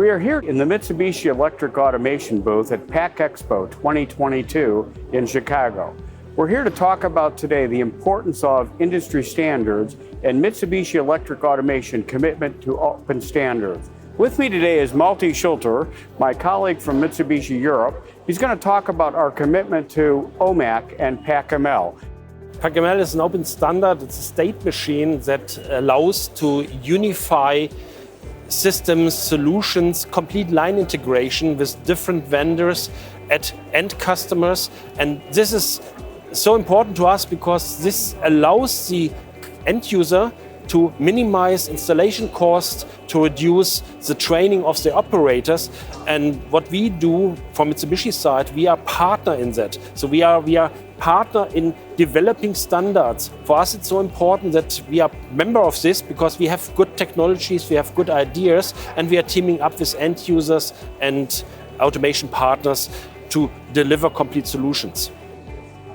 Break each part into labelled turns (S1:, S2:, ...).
S1: We are here in the Mitsubishi Electric Automation booth at Pack Expo 2022 in Chicago. We're here to talk about today the importance of industry standards and Mitsubishi Electric Automation commitment to open standards. With me today is Malte Schlüter, my colleague from Mitsubishi Europe. He's going to talk about our commitment to OMAC and PackML.
S2: PackML is an open standard. It's a state machine that allows to unify systems, solutions, complete line integration with different vendors at end customers. And this is so important to us because this allows the end user to minimize installation costs, to reduce the training of the operators. And what we do from Mitsubishi side, we are partner in that. So we are partner in developing standards. For us, it's so important that we are member of this because we have good technologies, we have good ideas, and we are teaming up with end users and automation partners to deliver complete solutions.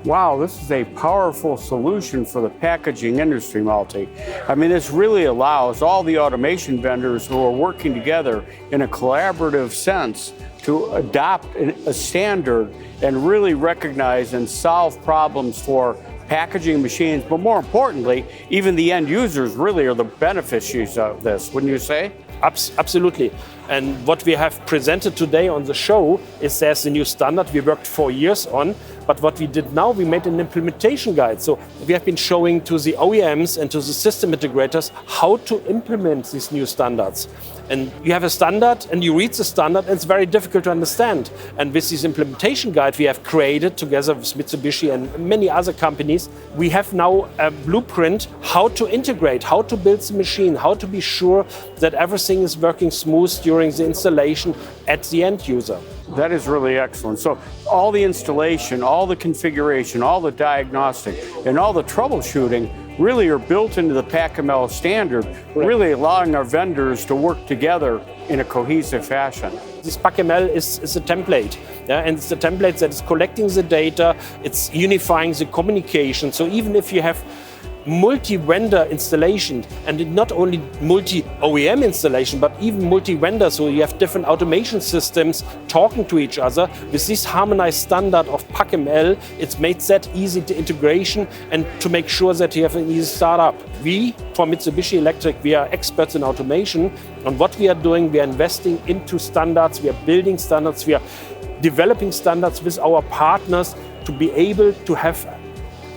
S1: Wow, this is a powerful solution for the packaging industry, Malte. I mean, this really allows all the automation vendors who are working together in a collaborative sense to adopt a standard and really recognize and solve problems for packaging machines, but more importantly, even the end users really are the beneficiaries of this, wouldn't you say?
S2: Absolutely. And what we have presented today on the show is there's a new standard we worked 4 years on, but what we did now, we made an implementation guide. So we have been showing to the OEMs and to the system integrators how to implement these new standards. And you have a standard and you read the standard and it's very difficult to understand. And with this implementation guide we have created together with Mitsubishi and many other companies, we have now a blueprint how to integrate, how to build the machine, how to be sure that everything is working smooth during the installation at the end user.
S1: That is really excellent. So all the installation, all the configuration, all the diagnostic, and all the troubleshooting really are built into the PackML standard, really allowing our vendors to work together in a cohesive fashion.
S2: This PackML is a template, and it's a template that is collecting the data, it's unifying the communication. So even if you have multi-vendor installation, and not only multi-OEM installation, but even multi-vendor, so you have different automation systems talking to each other. With this harmonized standard of PackML, it's made that easy to integration and to make sure that you have an easy startup. We, from Mitsubishi Electric, we are experts in automation, and what we are doing, we are investing into standards, we are building standards, we are developing standards with our partners to be able to have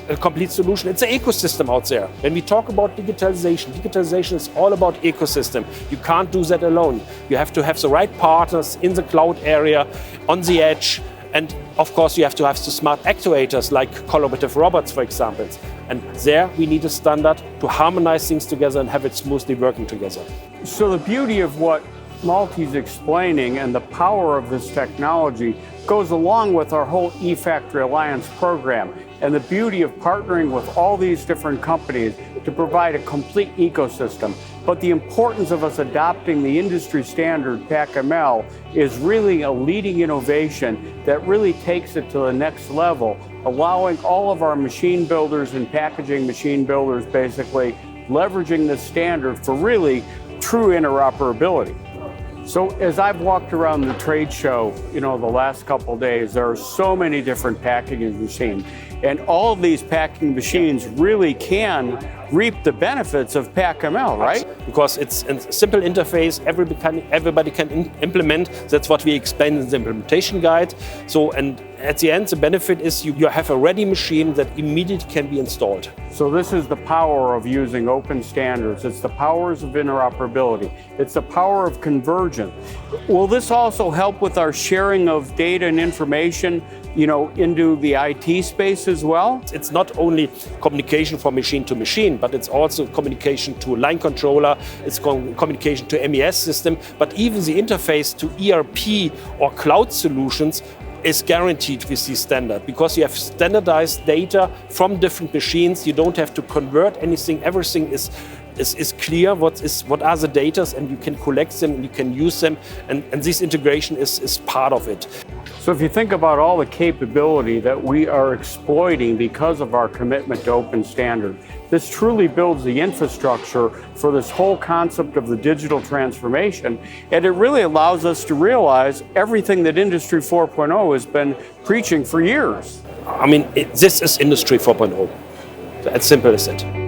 S2: a complete solution. It's an ecosystem out there. When we talk about digitalization is all about ecosystem. You can't do that alone. You have to have the right partners in the cloud area, on the edge, and of course you have to have the smart actuators like collaborative robots, for example. And there we need a standard to harmonize things together and have it smoothly working together.
S1: So the beauty of what Malte's explaining and the power of this technology goes along with our whole eFactory Alliance program and the beauty of partnering with all these different companies to provide a complete ecosystem. But the importance of us adopting the industry standard PackML is really a leading innovation that really takes it to the next level, allowing all of our machine builders and packaging machine builders basically leveraging this standard for really true interoperability. So as I've walked around the trade show, the last couple of days, there are so many different packaging machines. And all of these packaging machines really can reap the benefits of PackML, right?
S2: Because it's a simple interface, everybody can implement. That's what we explain in the implementation guide. So, and at the end, the benefit is you have a ready machine that immediately can be installed.
S1: So this is the power of using open standards. It's the powers of interoperability. It's the power of convergence. Will this also help with our sharing of data and information, into the IT space as well?
S2: It's not only communication from machine to machine, but it's also communication to line controller, it's communication to MES system, but even the interface to ERP or cloud solutions is guaranteed with this standard because you have standardized data from different machines. You don't have to convert anything. Everything is is clear what are the data, and you can collect them and you can use them, and this integration is part of it.
S1: So if you think about all the capability that we are exploiting because of our commitment to open standard, this truly builds the infrastructure for this whole concept of the digital transformation, and it really allows us to realize everything that Industry 4.0 has been preaching for years.
S2: I mean, this is Industry 4.0. As simple as it.